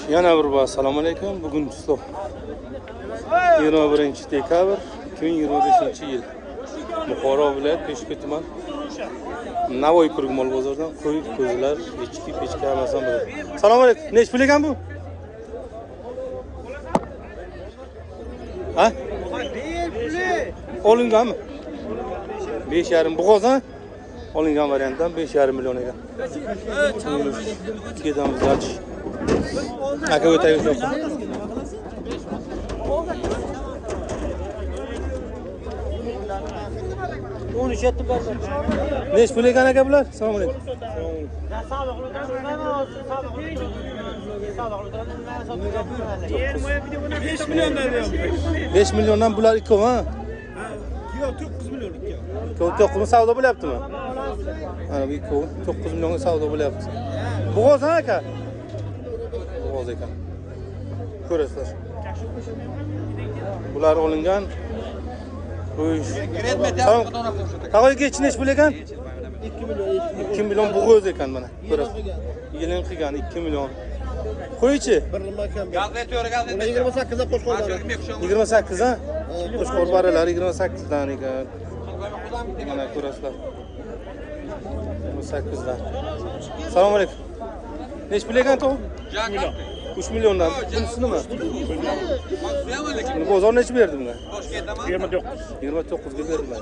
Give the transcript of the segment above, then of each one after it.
Yana bir bor assalomu alaykum. Bugun 21-dekabr 2025-yil. Buxoro viloyat Peshku tuman Navoiy Kurgmol bozoridan qo'y, ko'zlar, echki, pechka hammasidan biri. Assalomu alaykum. Nech pul ekan bu? Ha? Olinganmi? 5,5 bo'g'oz ha? Olingan variantdan 5,5 million ekan. Ketamiz dach. Aka o'taymiz yo'qmi? Nech pul ekan aka bular? Assalomu alaykum. 5 milliondan bular ikkovi ha? Yo'q, 9 million ikkovi. 9 savdo bo'lyaptimi? Mana bu ikkovi 9 millionga savdo bo'lyapti. Bo'g'oz ha aka? Bo'g'oz ekan. Ko'rasizlar. Bular olingan. Qavoyga nech pul ekan? 2 million bo'g'oz ekan mana. Ko'rasiz. Yilin qilgan 2 million. Qo'ychi? 28 da qo'shqor bor. 28 ha? Qo'shqor baralar 28 dan ekan. Mana ko'rasizlar. 28 dan. Assalomu alaykum. Nech pul ekan to'g'ri? 3 milliondan. Bunisi nima? Bozor nech berdi bunga? 29. 29 ga berdilar.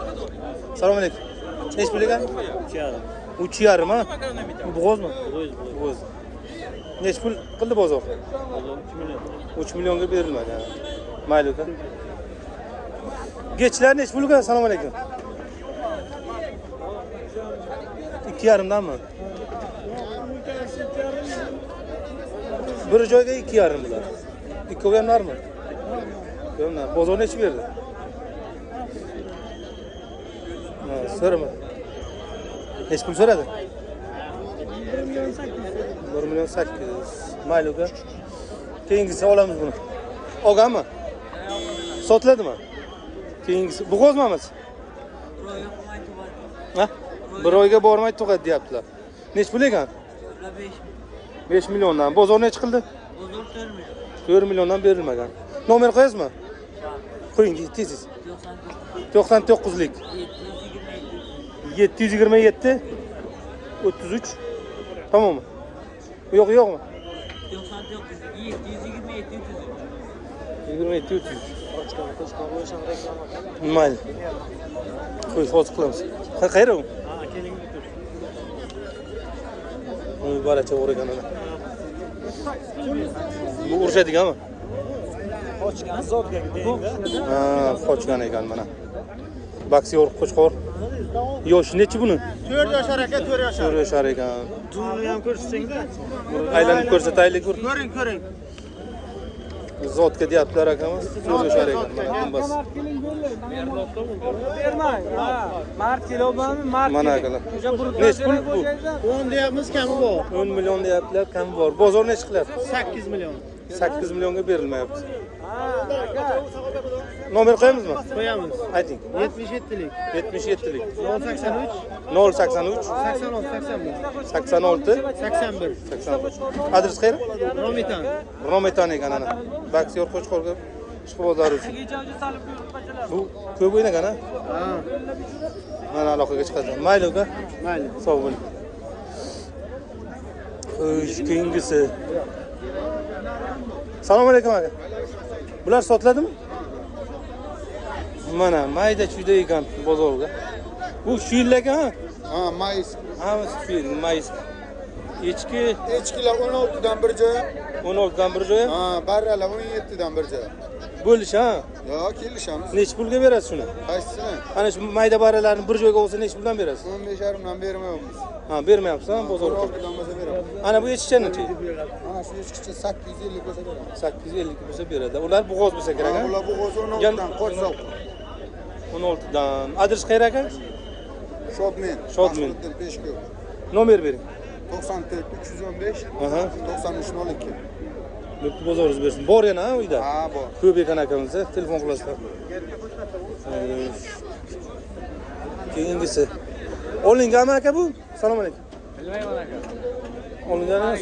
Assalomu alaykum. Nech pul ekan? 3,5 ha? Bo'g'ozmi? Bo'g'oz. Nech pul qildi bozor? 3 millionga berilmadi. Mayli aka. Gechlar nech pulga? Assalomu alaykum. 2,5 danmi? Bir joyga 2,5 bular. Ikkovi ham narmi? Yo'q, bozor nech berdi? Ha, so'rama. Nech pul so'radi? 1,8 million. Mayli aka. Keyingisi olamiz buni. Olganmi? Sotiladimi? Keyingisi bo'g'ozmamiz? Ha? Bir oyga bormay tug'adi deyaptilar. Nech pul ekan? 5 milliondan. Bozor nech qildi? Bozor 4 milliondan berilmagan. Nomer qo'yasizmi? Qo'ying, tez. 99lik. 727 33. Tamommi? Yo'qmi? 99 727 27 30. Mayli. Qo'y, hozir qilamiz. Qayerda u? Uy, balacha o'ragan ana. Bu urishadiganmi? Qochgan zotga deydi. Ha, qochgan ekan mana. Boksyor qo'chqor. Yosh nechi buni? 4 yoshar aka, 4 yoshar. 4 yoshar ekan. Dumini ham ko'rsatsangiz-da. Aylanib ko'rsataylik. Ko'ring. Zotga deyaptilar akamiz. 4 yoshar ekan. Mana bas. Bermang. Ha, mart kelobami? Mana akalar. Nech pul bu? 10 deyapmiz, kami bor. 10 million deyaptilar, kam bor. Bozor nech qilyapti? 8 million. 8 millionga berilmayapti. Nomer qo'yamizmi? Qo'yamiz. Ayting. 77lik. 77lik. 083 083 86 86 81. 81. Adres qayeri? Romitan. Rometan ekan ana. Boksyor qo'chqorga chiqib bozori uchun. Bu ko'p o'ynagan ha? Ha, Mana aloqaga chiqadi. Mayli aka. mayli. Sog' bo'ling. Xo'sh, keyingisi. Assalomu alaykum aka. Bular sotiladimi? Mana mayda chuyda ekan bozorga. Bu shu yil ekan ha? Ha, mayiz. Hammasi shu yil, mayiz. Echki Echkilar 16 dan bir joy. 16 dan bir joy. Ha, barralar 17 dan bir joy. Bo'lish ha? Yo, kelishamiz. Nech pulga berasiz shuni? Qaysisini? Ana shu mayda baralarni bir joyga olsa nech puldan berasiz? 15,5 dan bermayapmiz. Ha, bermayapsiz ha bozorga. 16 dan bo'lsa beramiz. Ana bu echkichani-chi? Mana shu echkicha 850 bo'lsa beramiz. 850 bo'lsa beradi. Ular bo'g'oz bo'lsa kerak Ha, ha? ular bu qo'zi 16 dan qo'shsoq. 16 dan. Adres qayerda aka? Shodmen. Shodmen. Peshku. Nomer bering. 94 315 Aha. 9302. Lutfi bozoringiz bersin. Bor yana ha uyda? Ha, bor. Ko'p ekan akamizda. Telefon qilasizlar. Keyingisi. Olinganmi aka bu? Assalomu alaykum. Bilmayman aka. Olingani?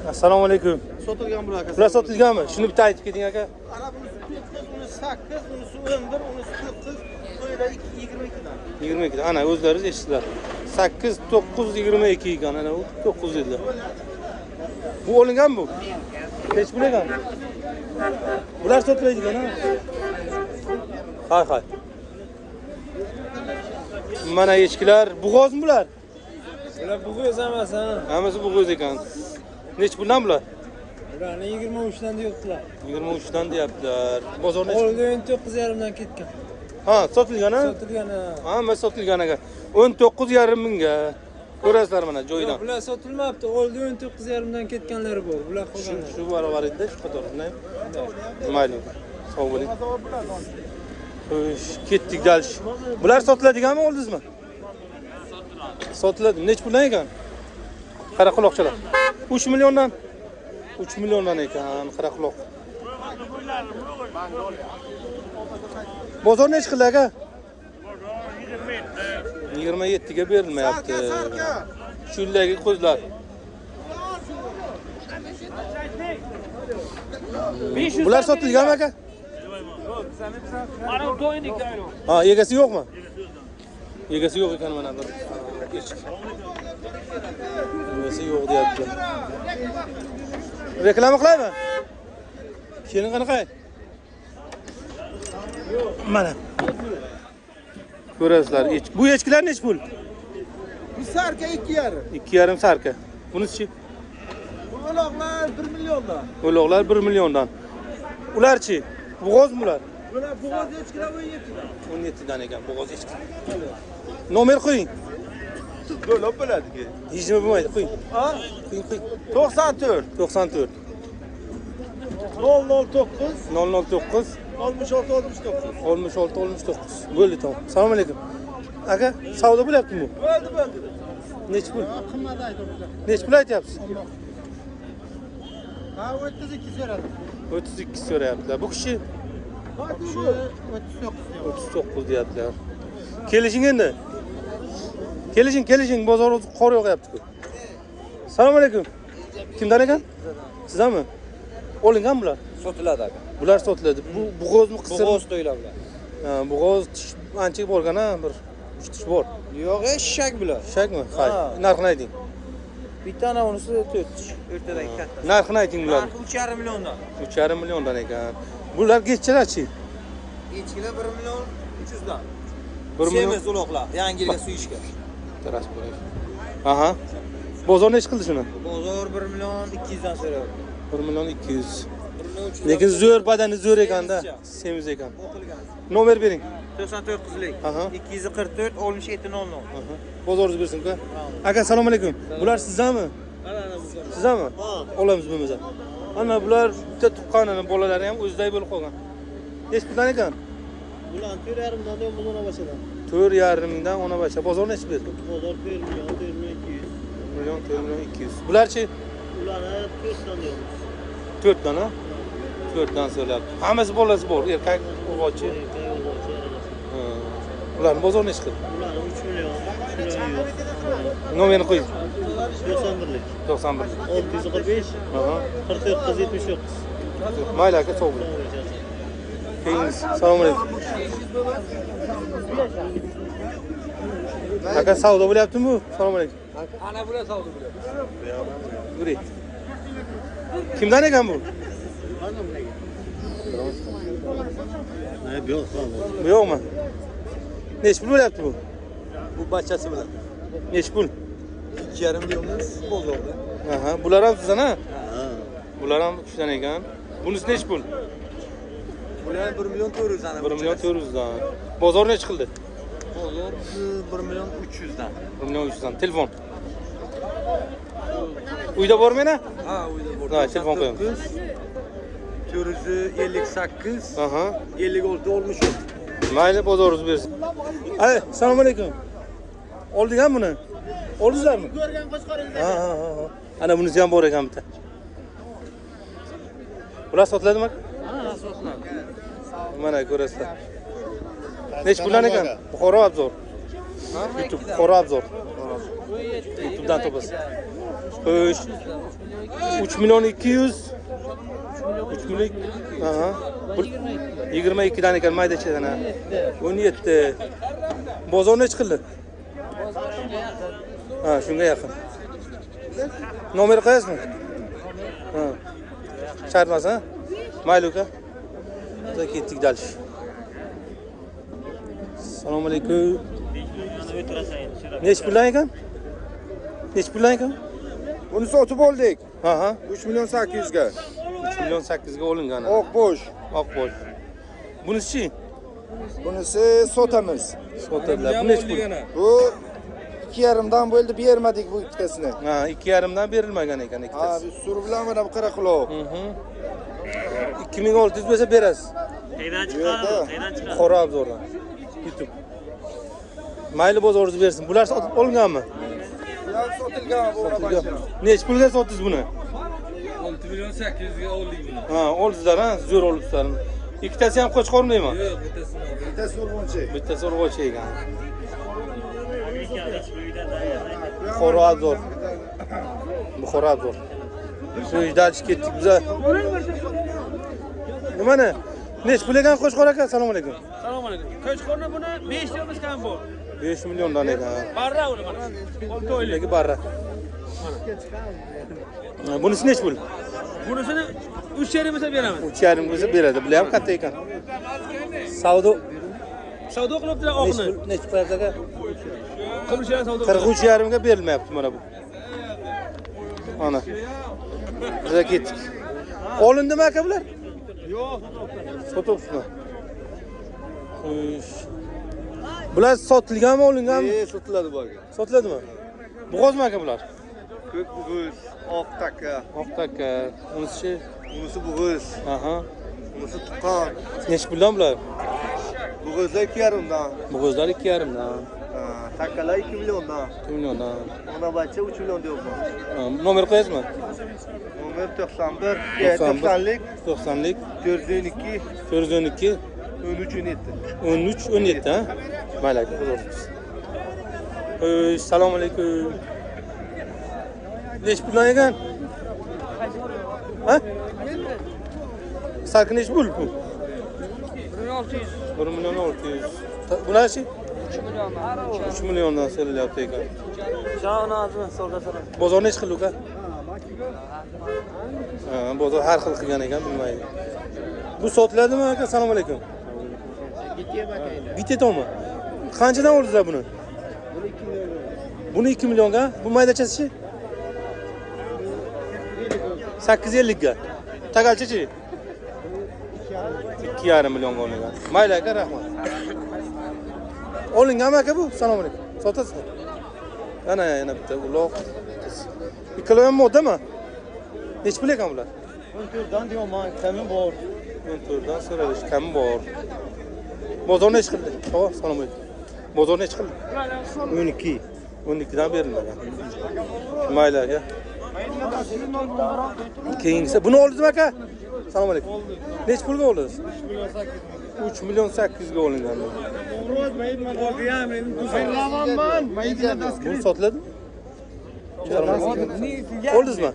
Assalomu alaykum. Sotilgan bular aka. Bular sotilganmi? Shuni bitta aytib keting aka. Ana bunisi 8, bunisi 11, bunisi 9, to'yda 22 dan. 22 dan. Ana o'zlaringiz eshitdilar. 8 9 22 ekan ana u 9 dedilar. Bu olinganmi bu? Hech pul ekan. Bular sotiladigan ha. Hay. Mana echkilar, bug'ozmi bular? Bular bug'oz emas, ha. Hammasi bug'oz ekan. Nech puldan bular? Ularni 23 dan deyaptilar. 23 dan deyaptilar. Bozor nech? Oldi 9,5 dan ketgan. Ha, sotilgan ha? Sotilgan. Hamma sotilgan ekan. 19,5 mingga. Ko'rasizlar mana joyidan. Bular sotilmabdi. Oldi 19,5 dan ketganlari bor. Bular qolganlar. Shu barobar edi, shu qator. Mayli. Sog' bo'ling. Xo'sh, ketdik dalish. Bular sotiladiganmi oldingizmi? Sotiladi. Nech puldan ekan? Qara quloqchalar. 3 milliondan. 3 milliondan ekan qara quloq. Bozor nech qildi aka? 27 ga berilmayapti. Shuldagi qo'zlar. Bular sotilganmi aka? Ha, egasi yo'qmi? Egasi yo'q ekan mana bir. Egasi yo'q deyapti. Reklama qilaymi? Keling qanaqa? Mana. Ko'rasizlar. Bu echkilar nech pul? Bu sarka 2,5. 2,5 sarka. Bunisi-chi? Bu uloqlar 1 milliondan. Uloqlar 1 milliondan. Ularchi? Bug'ozmi ular? Bular bug'oz echkilar 17 dan. 17 dan ekan bug'oz echki. Nomer qo'ying. To'lab bo'ladi-ki. Hechnima bo'lmaydi, qo'ying. Ha? Qo'ying. 94 94 009 009 66 69. 66 69. Bo'ldi, tamom. Assalomu alaykum. Aka, savdo bo'lyaptimi bu? Bo'ldi. Nech pul? Qimmat aytibdi. Nech pul aytyapsiz? Ha, 32 so'radi. 32 so'rayaptilar. Bu kishi Shu 39 deyaptilar. Kelishing endi. Kelishing, bozor qor yog'yapti-ku. Assalomu alaykum. Kimdan ekan? Sizdanmi? Olingan bular? Sotiladi aka. Bular sotiladi. Bu bug'ozmi, qisir? Bug'oz to'ylar bular. Ha, bug'oz tish ancha borgan ha, bir 3 tish bor. Yo'q, eshak bular. Shakmi? Hay. Narxini ayting. Bittani unisi 4 tish. O'rtadagi katta. Narxini ayting bular. Narxi 3,5 milliondan. 3,5 milliondan ekan. Bular geççiler-chi? Echkilar 1 million 300 dan. 1 million. Semiz uloqlar, yangi yilga suyishga. Teras bo'lish. Aha. Bozor nech qildi shuni? Bozor 1 million 200 dan so'rayapti. 1 million 200. 1 million 300. Lekin zo'r badani zo'r ekanda, semiz ekan. O'qilgan. Nomer bering. 99'lik. Aha. 244 67 00. Aha. Bozoringiz bersin-ku. Aka, assalomu alaykum. Bular sizdanmi? Mana bu. Sizdanmi? Olamiz bo'lmasa. Ana bular bitta tuqqanini bolalari ham o'ziday bo'lib qolgan. Nech puldan ekan? Bular 4,5 dan bo'lgan boshida. 4,5 mingdan ona bacha. Bozor nech berdi? Bozor 1 million 200. 1 million 200. Bularchi? Ularni 4 dan deymiz. 4 dan ha? 4 dan so'rayapti. Hammasi bolasi bor, erkak, o'g'ilchi. Ularning bozori nech qildi? Ularni 3 million. Nomerini qo'ying. 91lik. 91. 645 Aha. 49 79. Mayli aka, sog' bo'ling. Keyingiz. Assalomu alaykum. Aka, savdo bo'lyaptimi bu? Assalomu alaykum. Ana bular savdo bo'lyapti. Yuring. Kimdan ekan bu? Yo'q, Bu yo'qmi? Nech pul bo'lyapti bu? Bu bachasi bilan. Nech pul? 2,5 millionimiz bozorda. Aha, bular ham sizdan ha? Bular ham shundan ekan. Bunisi nech pul? Bular 1 million 400 dan. 1 million 400 dan. Bozor nech qildi? Bozor 1 million 300 dan. 1 million 300 dan. Telefon. Uyda bormi yana? Ha, uyda bor. Ha, telefon qo'yamiz. 458 Aha. 56 olmuş. Mayli, bozoringiz bersin. Ay, assalomu alaykum. Oldingmi buni? Oldingizlarmi? Ko'rgan qo'shqoringiz. Ha. Ana bunisi ham bor ekan bitta. Bular sotiladimi? Ha, sotiladi. Mana ko'rasizlar. Nech puldan ekan? Buxoro obzor. YouTube Buxoro obzor. YouTube'dan topasiz. Xo'sh. 3 milyon 200. 3 milyon. Aha. 22 dan ekan maydachadan ha. 17. Bozor nech qildi? Ha, shunga yaqin. Nomer qo'yasizmi? Ha. Shartmas ha? Mayli uka. Biz ketdik dalish. Assalomu alaykum. Nech puldan ekan? Nech puldan ekan? Buni sotib oldik. Aha. 3 milyon 800 ga. 3 milyon 8 ga olingan. Oq bo'sh. Oq bo'sh. Bunisi-chi? Bunisi sotamiz. Sotadilar. Bu nech pul? Bu 2,5 dan bo'ldi, bermadik bu ikkasini. Ha, 2,5 dan berilmagan ekan Ha, ikkitasi. biz sur bilan mana bu qaraquloq. 2600 bo'lsa berasiz. Qaydan chiqadi? Qaydan chiqadi? Qora obzordan. YouTube. Mayli bozoringiz bersin. Bular sotib olinganmi? Bular sotilgan bu Sotilgan. Nech pulga sotdingiz buni? 6 milyon 800 ga oldik buni. Ha, oldingizlar ha, zo'r olibsizlar. Ikkitasi ham qo'chqormiymi? Yo'q, bittasi. bittasi urg'unchi. Bittasi urg'ochi ekan. Qora obzor. Bu qora obzor. So'jdalchi ketdik biz. Nimani? Nech pul ekan qo'chqor aka? Assalomu alaykum. Assalomu alaykum. Qo'chqorni buni 5 million kam bor. 5 milliondan ekan. Barra uni mana. Olti oylik. Leki barra. Bunisi nech pul? Bunisini 3,5 bo'lsa beraman. 3,5 bo'lsa beradi. Bular ham katta ekan. Savdo Savdo qilibdilar oqni. nech pul aka? Qilishlar savdo. 43,5 ga berilmayapti mana bu. Ana. Biz ketdik. Olindimi aka bular? Yo'q, Sotibsizmi? Xo'sh. Bular sotilganmi, olinganmi? Sotiladi bu aka. Sotiladimi? Bo'g'ozmi aka bular? Ko'k bug'iz, oq taka, Oq taka, unisi. bunisi bug'iz, Aha. bunisi tuqqan. Nech puldan bular? Bug'izlar 2,5 dan. Bo'g'ozlar 2,5 dan, Takalar 2 milyondan. 2 milliondan. Ona bacha 3 milyon deyapman. Nomer qo'yasizmi? Nomer 91, 91, 90lik, 90lik, 412, 412, 13 17. 13, 17 ha? Mayli aka, o'zimiz. Assalomu alaykum. Nech puldan ekan? Ha? Sarkı nech pul bu? 1 milyon 600. Bular-chi? 3 milyondan so'ralyapti ekan. Shuni azmi so'rasana. Bozor nech qildi uka? Ha, bozor har xil qilgan ekan, bilmaydi. Bu sotiladimi aka? Assalomu alaykum. Bitetami? Qanchadan oldingizlar buni? Buni 2 millionga. Bu maydachasi-chi? 850 ga. Tagalchi-chi? 2,5 millionga olingan. Mayli aka, rahmat. Olinganmi aka bu? Assalomu alaykum. Sotasizmi? Yana bitta uloq. Ikkala ham moddami? Nech pul ekan bular? 14 dan deyman, kami bor. 14 dan so'ralish kami bor. Bozor nech qildi? To'g'ri, assalomu alaykum. Bozor nech qildi? 12. 12 dan berilmagan. Mayli aka. Keyingisi buni oldingizmi aka? Assalomu alaykum. Nech pulga oldingiz? 3 milyon 800 ga olingan. Bu sotiladimi? Oldingizmi?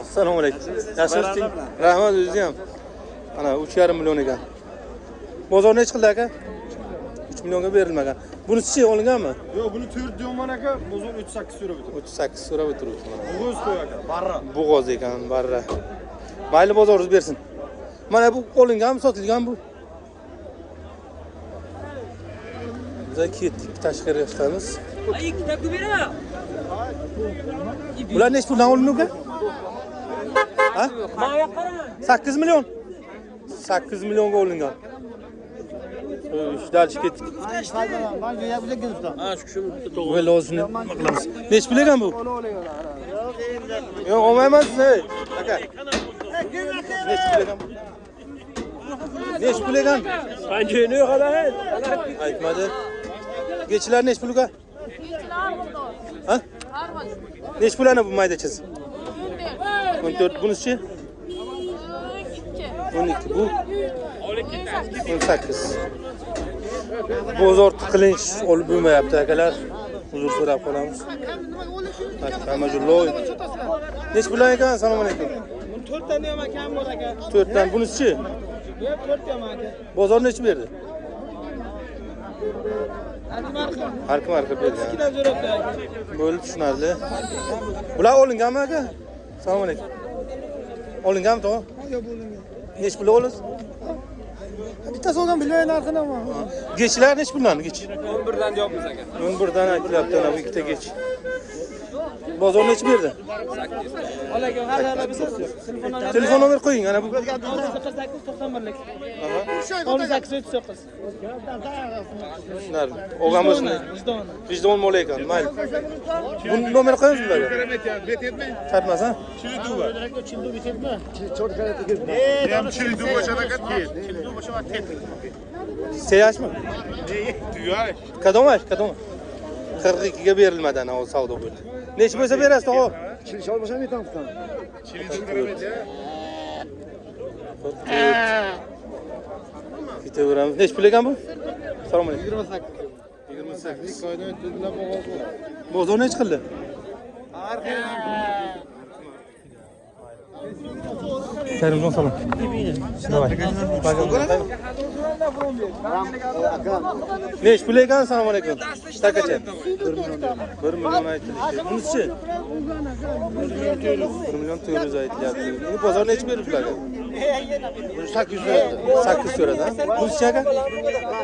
Assalomu alaykum. Yaxshimisiz? Rahmat, o'zingiz ham. Ana 3,5 million ekan. Bozor nech qildi aka? 3 millionga berilmagan. Bunisi-chi olinganmi? Yo'q, buni 4 deyman aka, bozor 38 so'rab o'tdi. 38 so'rab o'tiribdi mana. Bug'iz qo'y aka, barra. Bo'g'oz ekan, barra. Mayli bozoringiz bersin. Mana bu olinganmi, sotilgan bu? Biz ketdik, tashqariga chiqamiz. Ay, kitobni beraman. Bular nech puldan olingan? Ha? Ma'ya qarang. 8 milyon. 8 milyonga olingan. Dalish ketdik. Ha, shu Voy lozimni qilamiz. Nech pul ekan bu? Yo'q, olmayman siz. Aka. Nech pul ekan? Nech pul ekan? Qanchayni yo'qada? Aytmadi. Geçiler nech pul uka? Ha? Nech pul ana bu maydachasi? 14. Bunisi-chi? 12. Bu 18. Bozor tiqilinch olib bo'lmayapti akalar. Uzr so'rab qolamiz. Kamajulloy. Nech pul ekan? Assalomu alaykum. 4 tane ham akam bor aka. 4 dan bunisi-chi? Bu ham 4 ham aka. Bozor nechi berdi? Har kim Har kim bergan. 2 dan so'rabdi aka. Bo'ldi, tushunarli. Bular olinganmi aka? Assalomu alaykum. Olinganmi tog'a? Yo'q bo'lingan. Nech pul olasiz? Bittasi olgan bilmayman narxini ama. Geçiler neç bunlar geç? 11dan deyapmiz aka. 11'dan aytilyapti ana bu ikkita geç. Bozor neç berdi? Olayga har biza Telefon nomer qo'ying ana bu. 9891lik. 1839. Tushunarli. Olgan bo'lsin. Vijdon. Vijdon mol ekan, mayli. Bu nomer qo'yamiz bularga. Chatmas ha? Seyashmi? Kadomash, kadoma. 42 ga berilmadi ana o savdo bo'ldi. Nech bo'lsa berasiz tog'a? Chilish olmasam aytam tutam. Ketaveramiz. Nech pul ekan bu? Assalomu alaykum. 28. 28. Bozor nech qildi? Terimjon salom. Давай. Nech pul ekan? Assalomu alaykum. Takacha. 1 million aytilyapti. Bunisi-chi? 1 million 400 aytilyapti. Bu bozor nech berib ularga? 800 berdi. 800 so'radi, ha? Bunisi-chi aka?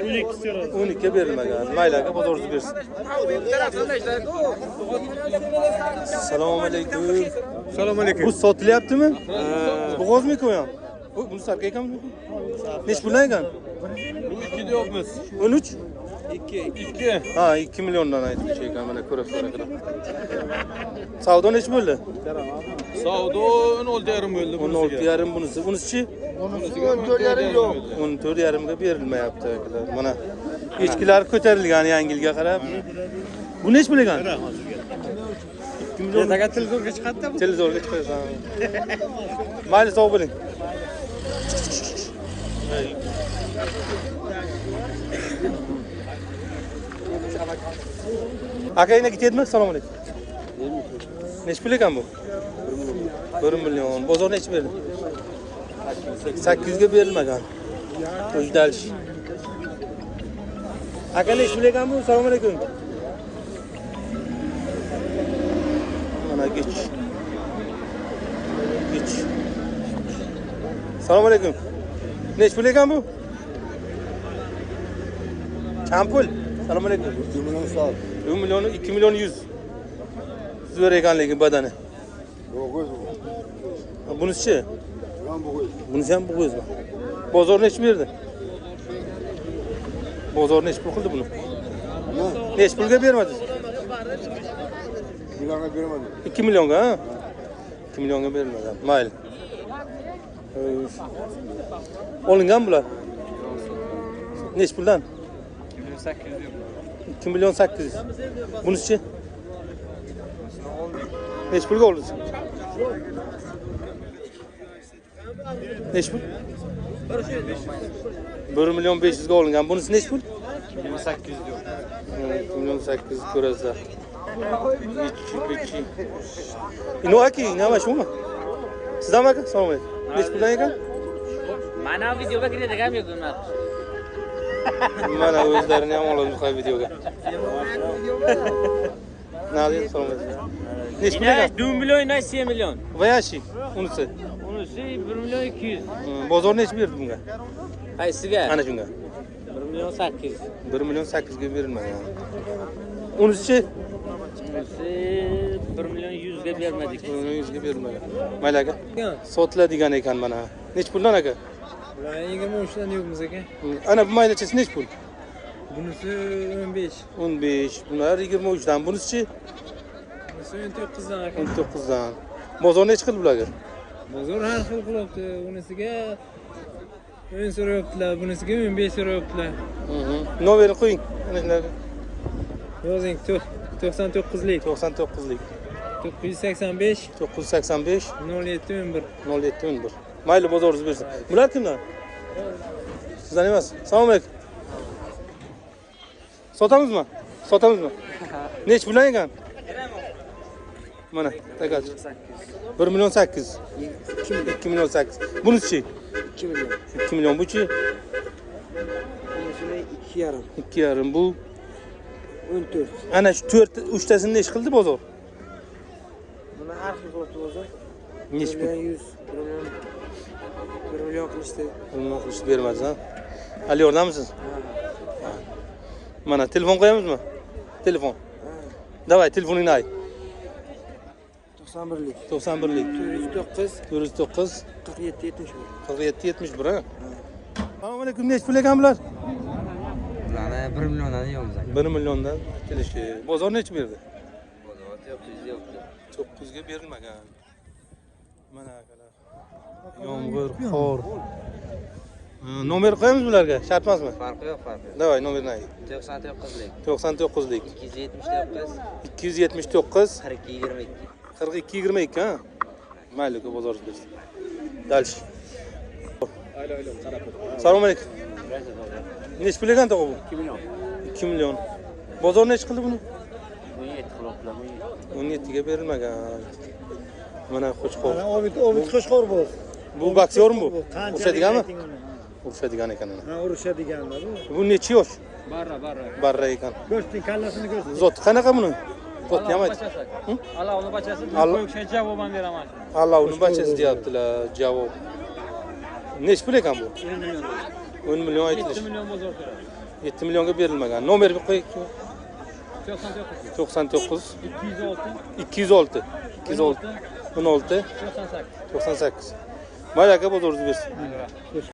12 so'radi. 12 ga berilmagan. Mayli aka, bozorni bersin. Assalomu alaykum. Assalomu alaykum. Bu sotilyaptimi? Bo'g'ozmi ko'yam? Bu sarka ekanmi? Nech pul ekan? 2 deyapmiz. 13? 2. Ha, 2 milliondan aytib ekan, mana ko'rib so'radim. Savdo nech bo'ldi? Savdo 16,5 bo'ldi. 16,5 bunisi. Bunisi-chi? 14,5 yo'q. 14,5 ga berilmayapti akalar. Mana echkilar ko'tarilgan yangi yilga qarab. Bu nech pul ekan? 2 million. Aka televizorga chiqadi bu. Televizorga chiqasan. Mayli, sog' bo'ling. Aka yana ketdimi? Assalomu alaykum. Nech pul ekan bu? 1 million. Bozor nech berdi? 800 ga berilmagan. O'jdalish. Aka nech pul ekan bu? Assalomu alaykum. Mana geç. Geç. Assalomu alaykum. Nech pul ekan bu? Kam pul? Assalomu alaykum. 1 million sal. 1 million 2 million 100. Zo'r ekanligi badani. Bo'g'iz bu. Bunisi-chi? Ham bo'g'iz. Bunisi ham bo'g'izmi? Bozor nech berdi? Bozor nech pul qildi buni? Nech pulga bermadi? Millionga bermadim. 2 millionga, ha? 2 millionga berilmadi. Mayli. Olingan bular. Nech puldan? 2 million 800. Bunisi-chi? Nech pulga oldingiz? Nech pul? 1 million 500 ga olingan. Bunisi nech pul? 800 diyor. 2 million 800 ko'rasizlar. Bichi. Ino aka, nima shumi? Sizdan aka? Assalomu alaykum. Nech puldan ekan? Mana videoga kiradigan yo'q ular. Mana o'zlarini ham oladi bu videoga. Nali, assalomu alaykum. Nech pul ekan? 2 million, 7 million. Vayashi, unisi. Unisi 1 million 200. Bozor nech berdi bunga? Qaysiga? Ana shunga. 1 million 800. 1 million 800 ga berilmagan. Unisi-chi? Unisi 1 million 100 ga bermadik. 1 million 100 ga berilmagan. Mayli aka. Sotiladigan ekan mana. Nech puldan aka? Ular 23 dan deyapmiz aka. Ana bu maylachasi nech pul? Bunisi 15. 15. Bular 23 dan. Bunisi-chi? Bunisi 19 dan aka. 19 dan. Bozor nech qildi bularga? Bozor har xil qilyapti. Unisiga 10 so'rayaptilar, bunisiga 15 so'rayaptilar. Nomerni qo'ying. Ana shularga. Yozing 99lik 99lik 985 985 0711. 0711. Mayli, bozoringiz bersin. Bular kimdan? Sizdan emas. Assalomu alaykum. Sotamizmi? Sotamizmi? Nech pul ekan? Mana, takachi. 1 million 800. 2 million 800. Bunisi-chi? 2 million. 2 million bu-chi? Bunisi 2,5. 2,5 bu. 14. Ana shu 4 uchtasini nech qildi bozor? Buni arxiv qilibdi bozor. Nech pul? 1 million qilishdi. Nima qilish bermadi, ha? Hali yordamisiz? Mana telefon qo'yamizmi? Telefon. Davay, telefoningni ay. 91lik. 91lik. 409 409 47 71. 47 71 ha. Assalomu alaykum. Nech pul ekan bular? Bularni 1 milliondan deymiz aka. 1 milliondan kelishi. Bozor nech berdi? Bozor 900 yo'qdi. 900 ga berilmagan. Mana akalar. Yomg'ir, qor. Nomer qo'yamiz bularga, shart emasmi? Farqi yo'q, farqi yo'q. Davay, nomerni ay. 99lik, 99lik 279, 279 4222. 4222 ha. Mayli, ku bozor bersin. Dальше. Assalomu alaykum. Nech pul ekan tog'a bu? 2 million. 2 million. Bozor nech qildi buni? 17 qilibdilar. 17 ga berilmagan. Mana qo'chqor. Obid Qo'shqor bu. Bu boksyormi bu? Urishadiganmi? Urishadigan ekan ana. Ha, urishadiganlar bu. Bu necha yosh? Barra. Barra ekan. Go'shtning kallasini ko'rsin. Zot qanaqa buni? Zot ham ayt. Allohning bachasi. Allah- Qo'yishga javoban beraman. Allohning bachasi deyaptilar. Javob. Nech pul ekan bu? 10 million. 10 million 7 aytilish. million bozor beradi. 7 millionga berilmagan. Nomer bir qo'ying. 99, 99 206, 206 206 16 98. 98. Mayli aka, bozor bersin.